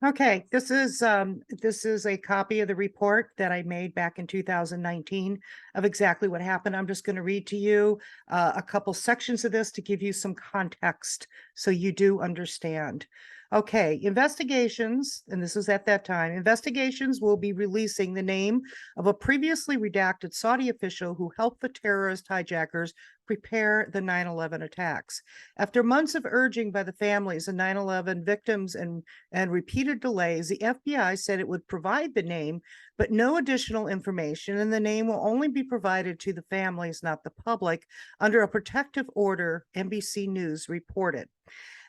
Okay, this is a copy of the report that I made back in 2019 of exactly what happened. I'm just going to read to you a couple sections of this to give you some context so you do understand. Okay, investigations, and this was at that time, investigations will be releasing the name of a previously redacted Saudi official who helped the terrorist hijackers prepare the 9/11 attacks. After months of urging by the families of 9/11 victims and repeated delays, the FBI said it would provide the name, but no additional information, and the name will only be provided to the families, not the public, under a protective order, NBC News reported.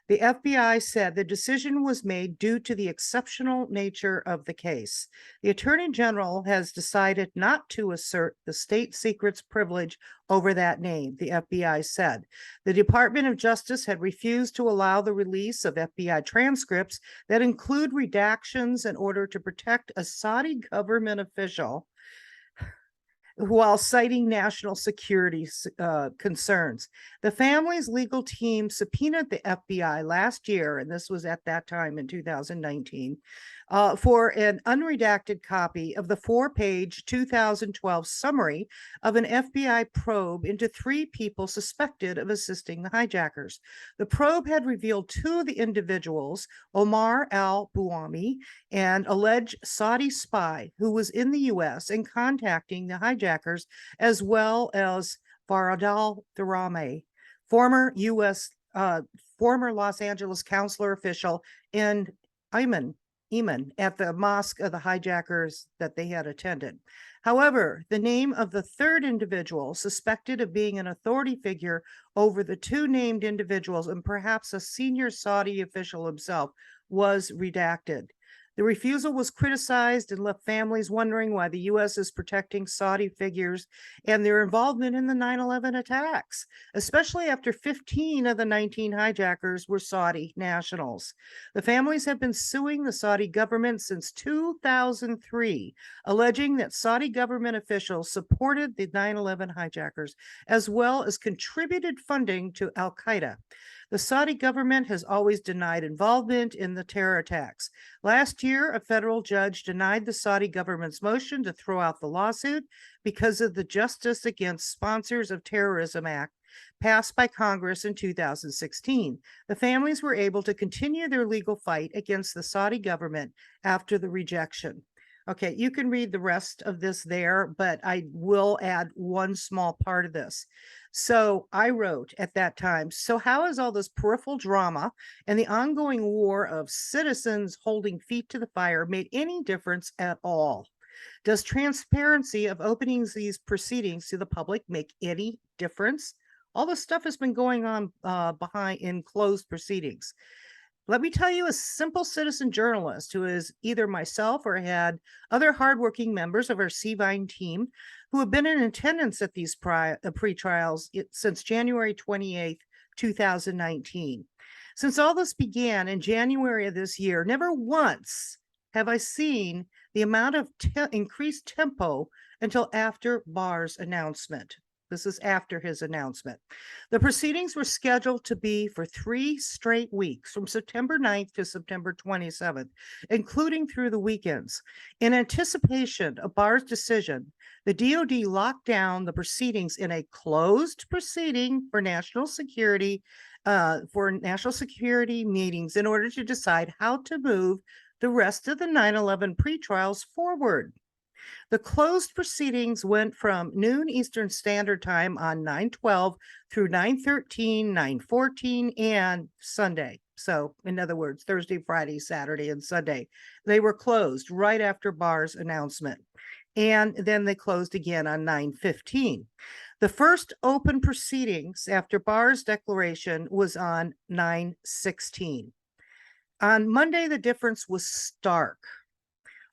The FBI said the decision was made due to the exceptional nature of the case. The Attorney General has decided not to assert the state secrets privilege over that name, the FBI said. The Department of Justice had refused to allow the release of FBI transcripts that include redactions in order to protect a Saudi government official while citing national security concerns. The family's legal team subpoenaed the FBI last year, and this was at that time in 2019, for an unredacted copy of the 4-page 2012 summary of an FBI probe into 3 people suspected of assisting the hijackers. The probe had revealed 2 of the individuals, Omar al-Buami, an alleged Saudi spy who was in the U.S. and contacting the hijackers, as well as Faradal Durrami, former Los Angeles counselor official, and Ayman at the mosque of the hijackers that they had attended. However, the name of the 3rd individual, suspected of being an authority figure over the 2 named individuals and perhaps a senior Saudi official himself, was redacted. The refusal was criticized and left families wondering why the U.S. is protecting Saudi figures and their involvement in the 9/11 attacks, especially after 15 of the 19 hijackers were Saudi nationals. The families have been suing the Saudi government since 2003, alleging that Saudi government officials supported the 9/11 hijackers, as well as contributed funding to al-Qaeda. The Saudi government has always denied involvement in the terror attacks. Last year, a federal judge denied the Saudi government's motion to throw out the lawsuit because of the Justice Against Sponsors of Terrorism Act passed by Congress in 2016. The families were able to continue their legal fight against the Saudi government after the rejection. Okay, you can read the rest of this there, but I will add one small part of this. So I wrote at that time, so how has all this peripheral drama and the ongoing war of citizens holding feet to the fire made any difference at all? Does transparency of opening these proceedings to the public make any difference? All this stuff has been going on behind in closed proceedings. Let me tell you, a simple citizen journalist who is either myself or had other hardworking members of our CVine team who have been in attendance at these pre-trials since January 28th, 2019. Since all this began in January of this year, never once have I seen the amount of increased tempo until after Barr's announcement. This is after his announcement. The proceedings were scheduled to be for 3 straight weeks from September 9th to September 27th, including through the weekends. In anticipation of Barr's decision, the DOD locked down the proceedings in a closed proceeding for national security meetings in order to decide how to move the rest of the 9/11 pretrials forward. The closed proceedings went from noon Eastern Standard Time on 9/12 through 9/13, 9/14, and Sunday. So, in other words, Thursday, Friday, Saturday, and Sunday. They were closed right after Barr's announcement. And then they closed again on 9/15. The first open proceedings after Barr's declaration was on 9/16. On Monday, the difference was stark.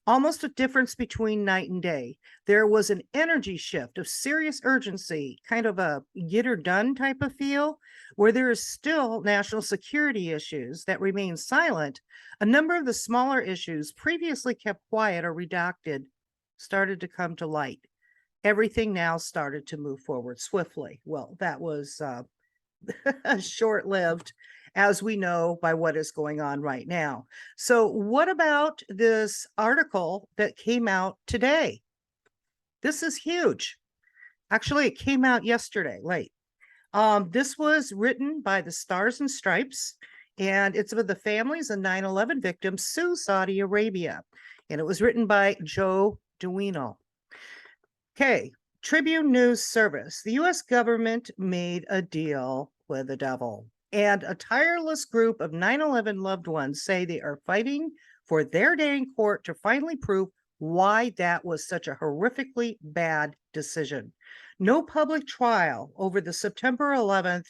Almost a difference between night and day. There was an energy shift of serious urgency, kind of a get her done type of feel, where there is still national security issues that remain silent. A number of the smaller issues previously kept quiet or redacted started to come to light. Everything now started to move forward swiftly. Well, that was short-lived. as we know by what is going on right now. So what about this article that came out today? This is huge. Actually, it came out yesterday late. This was written by the Stars and Stripes, and it's with the families of 9/11 victims sue Saudi Arabia. And it was written by Joe Duino. Okay, Tribune News Service. The U.S. government made a deal with the devil. And a tireless group of 9/11 loved ones say they are fighting for their day in court to finally prove why that was such a horrifically bad decision. No public trial over the September 11th,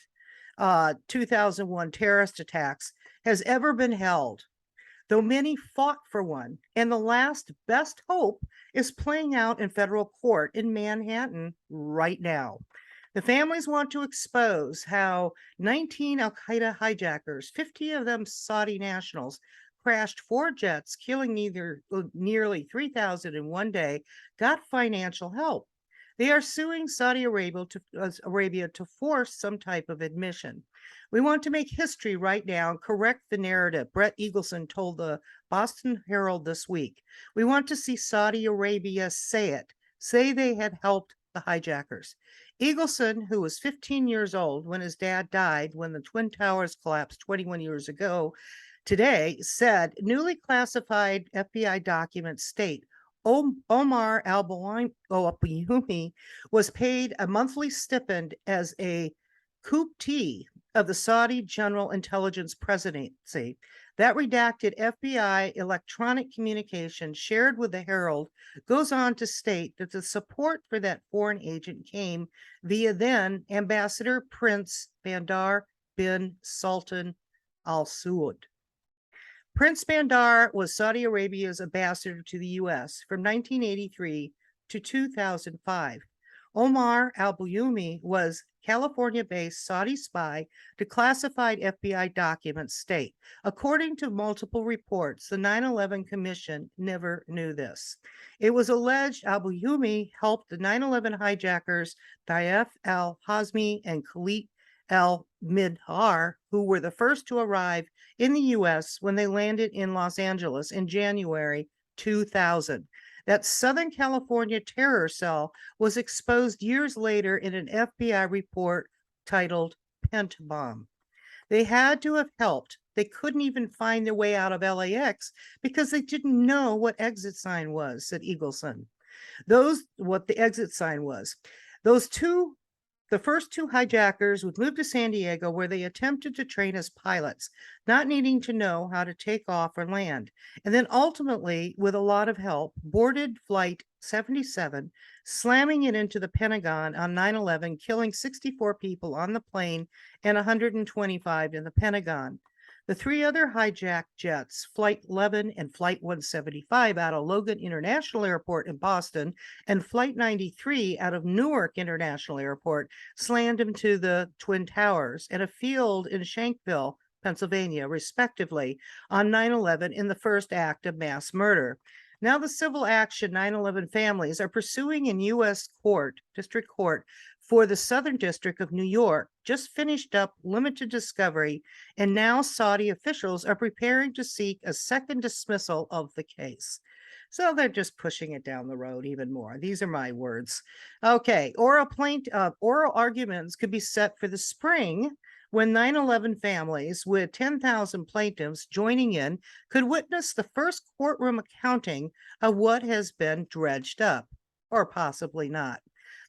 2001 terrorist attacks has ever been held, though many fought for one. And the last best hope is playing out in federal court in Manhattan right now. The families want to expose how 19 Al Qaeda hijackers, 50 of them Saudi nationals, crashed 4 jets, killing nearly 3,000 in one day, got financial help. They are suing Saudi Arabia to force some type of admission. We want to make history right now and correct the narrative, Brett Eagleson told the Boston Herald this week. We want to see Saudi Arabia say it, say they had helped the hijackers. Eagleson, who was 15 years old when his dad died when the Twin Towers collapsed 21 years ago, today said newly classified FBI documents state Omar al-Bayoumi was paid a monthly stipend as a coupee of the Saudi General Intelligence Presidency. That redacted FBI electronic communication shared with the Herald goes on to state that the support for that foreign agent came via then Ambassador Prince Bandar bin Sultan Al Saud. Prince Bandar was Saudi Arabia's ambassador to the U.S. from 1983 to 2005. Omar al-Bayoumi was California-based Saudi spy, declassified FBI documents state. According to multiple reports, the 9/11 Commission never knew this. It was alleged al-Bayoumi helped the 9/11 hijackers Taif al-Hazmi and Khalid al-Midhar, who were the first to arrive in the U.S. when they landed in Los Angeles in January 2000. That Southern California terror cell was exposed years later in an FBI report titled Pent Bomb. They had to have helped. They couldn't even find their way out of LAX because they didn't know what exit sign was, said Eagleson. What the exit sign was. The first 2 hijackers would move to San Diego, where they attempted to train as pilots, not needing to know how to take off or land. And then ultimately, with a lot of help, boarded Flight 77, slamming it into the Pentagon on 9/11, killing 64 people on the plane and 125 in the Pentagon. The 3 other hijacked jets, Flight 11 and Flight 175 out of Logan International Airport in Boston and Flight 93 out of Newark International Airport, slammed into the Twin Towers and a field in Shanksville, Pennsylvania, respectively, on 9/11 in the first act of mass murder. Now the civil action 9/11 families are pursuing in U.S. District Court for the Southern District of New York, just finished up limited discovery, and now Saudi officials are preparing to seek a second dismissal of the case. So they're just pushing it down the road even more. These are my words. Okay, oral arguments could be set for the spring when 9/11 families with 10,000 plaintiffs joining in could witness the first courtroom accounting of what has been dredged up, or possibly not.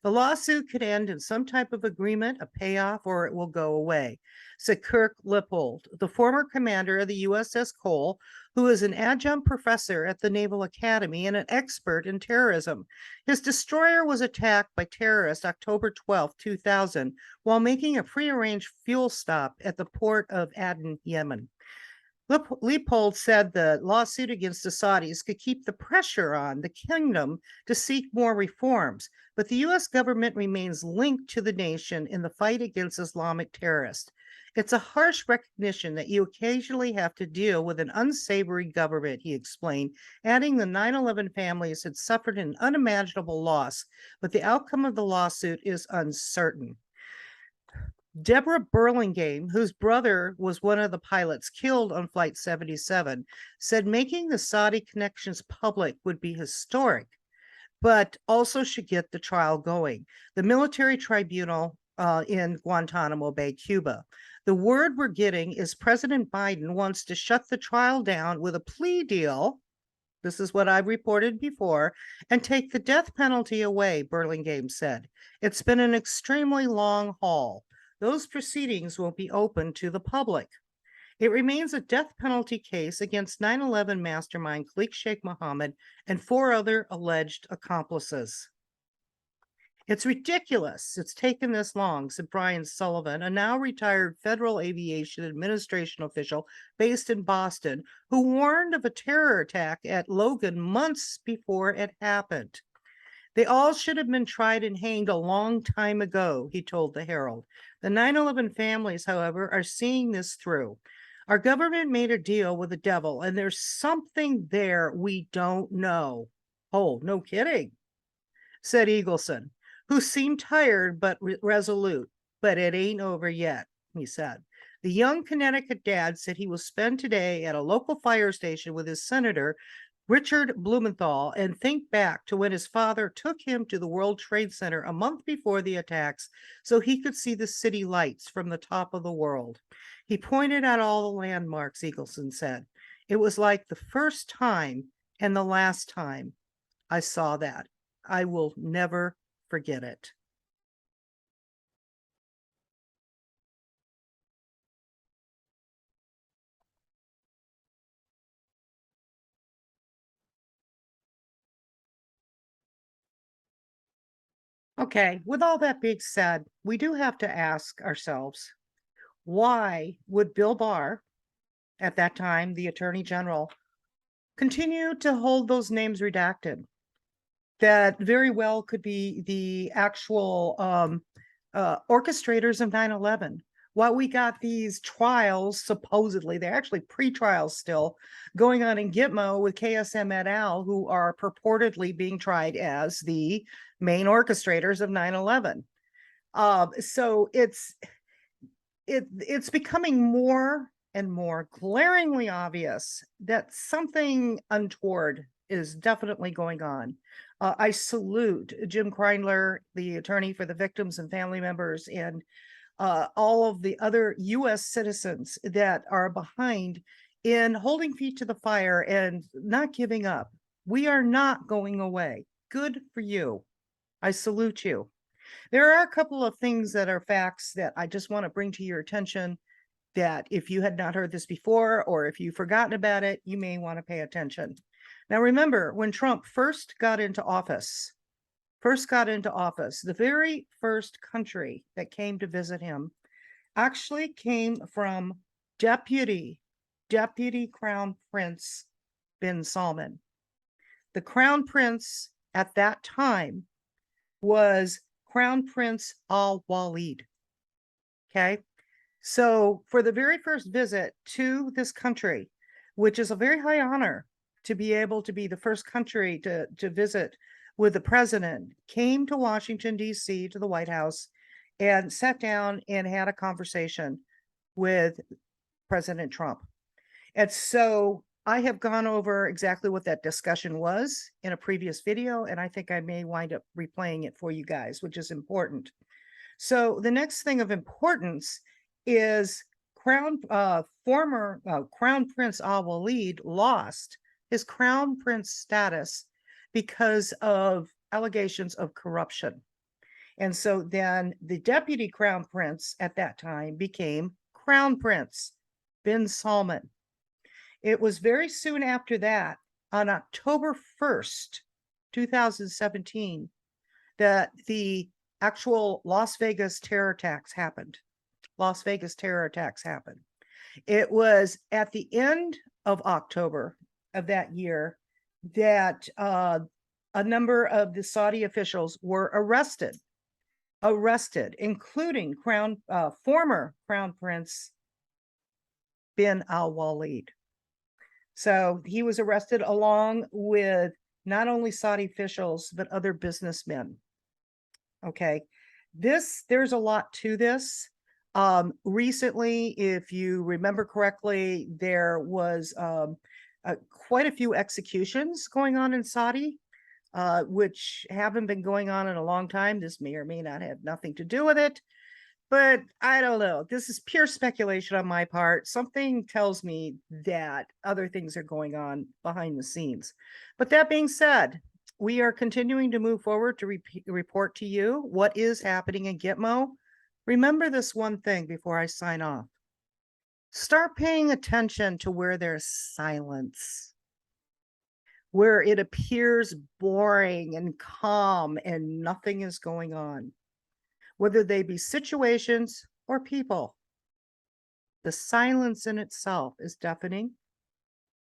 The lawsuit could end in some type of agreement, a payoff, or it will go away, said Kirk Lippold, the former commander of the USS Cole, who is an adjunct professor at the Naval Academy and an expert in terrorism. His destroyer was attacked by terrorists October 12, 2000, while making a prearranged fuel stop at the port of Aden, Yemen. Leopold said the lawsuit against the Saudis could keep the pressure on the kingdom to seek more reforms, but the U.S. government remains linked to the nation in the fight against Islamic terrorists. It's a harsh recognition that you occasionally have to deal with an unsavory government, he explained, adding the 9/11 families had suffered an unimaginable loss, but the outcome of the lawsuit is uncertain. Deborah Burlingame, whose brother was one of the pilots killed on Flight 77, said making the Saudi connections public would be historic, but also should get the trial going. The military tribunal in Guantanamo Bay, Cuba. The word we're getting is President Biden wants to shut the trial down with a plea deal. This is what I've reported before, and take the death penalty away, Burlingame said. It's been an extremely long haul. Those proceedings won't be open to the public. It remains a death penalty case against 9/11 mastermind Khalik Sheikh Mohammed and 4 other alleged accomplices. It's ridiculous it's taken this long, said Brian Sullivan, a now retired Federal Aviation Administration official based in Boston, who warned of a terror attack at Logan months before it happened. They all should have been tried and hanged a long time ago, he told the Herald. The 9/11 families, however, are seeing this through. Our government made a deal with the devil, and there's something there we don't know. Oh, no kidding, said Eagleson, who seemed tired but resolute. But it ain't over yet, he said. The young Connecticut dad said he will spend today at a local fire station with his senator, Richard Blumenthal, and think back to when his father took him to the World Trade Center a month before the attacks so he could see the city lights from the top of the world. He pointed out all the landmarks, Eagleson said. It was like the first time and the last time I saw that. I will never forget it. Okay, with all that being said, we do have to ask ourselves, why would Bill Barr, at that time the Attorney General, continue to hold those names redacted? That very well could be the actual orchestrators of 9/11. While we got these trials, supposedly, they're actually pre-trials still going on in GTMO with KSM et al., who are purportedly being tried as the main orchestrators of 9/11. So it's becoming more and more glaringly obvious that something untoward is definitely going on. I salute Jim Kreindler, the attorney for the victims and family members, and all of the other U.S. citizens that are behind in holding feet to the fire and not giving up. We are not going away. Good for you. I salute you. There are a couple of things that are facts that I just want to bring to your attention, that if you had not heard this before, or if you've forgotten about it, you may want to pay attention. Now, remember, when Trump first got into office, the very first country that came to visit him actually came from Deputy Crown Prince bin Salman. The Crown Prince at that time was Crown Prince Al Walid. Okay. So for the very first visit to this country, which is a very high honor to be able to be the first country to visit with the president, came to Washington, D.C., to the White House, and sat down and had a conversation with President Trump. And so I have gone over exactly what that discussion was in a previous video, and I think I may wind up replaying it for you guys, which is important. So the next thing of importance is former Crown Prince Al Walid lost his Crown Prince status because of allegations of corruption. And so then the Deputy Crown Prince at that time became Crown Prince bin Salman. It was very soon after that, on October 1st, 2017, that the actual Las Vegas terror attacks happened. It was at the end of October of that year that a number of the Saudi officials were arrested, including former Crown Prince bin Al Walid. So he was arrested along with not only Saudi officials, but other businessmen. Okay, there's a lot to this. Recently, if you remember correctly, there was quite a few executions going on in Saudi, which haven't been going on in a long time. This may or may not have nothing to do with it, but I don't know. This is pure speculation on my part. Something tells me that other things are going on behind the scenes. But that being said, we are continuing to move forward to report to you what is happening in Gitmo. Remember this one thing before I sign off. Start paying attention to where there's silence, where it appears boring and calm and nothing is going on, whether they be situations or people. The silence in itself is deafening,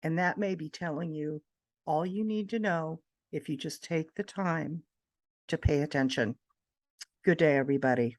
and that may be telling you all you need to know if you just take the time to pay attention. Good day, everybody.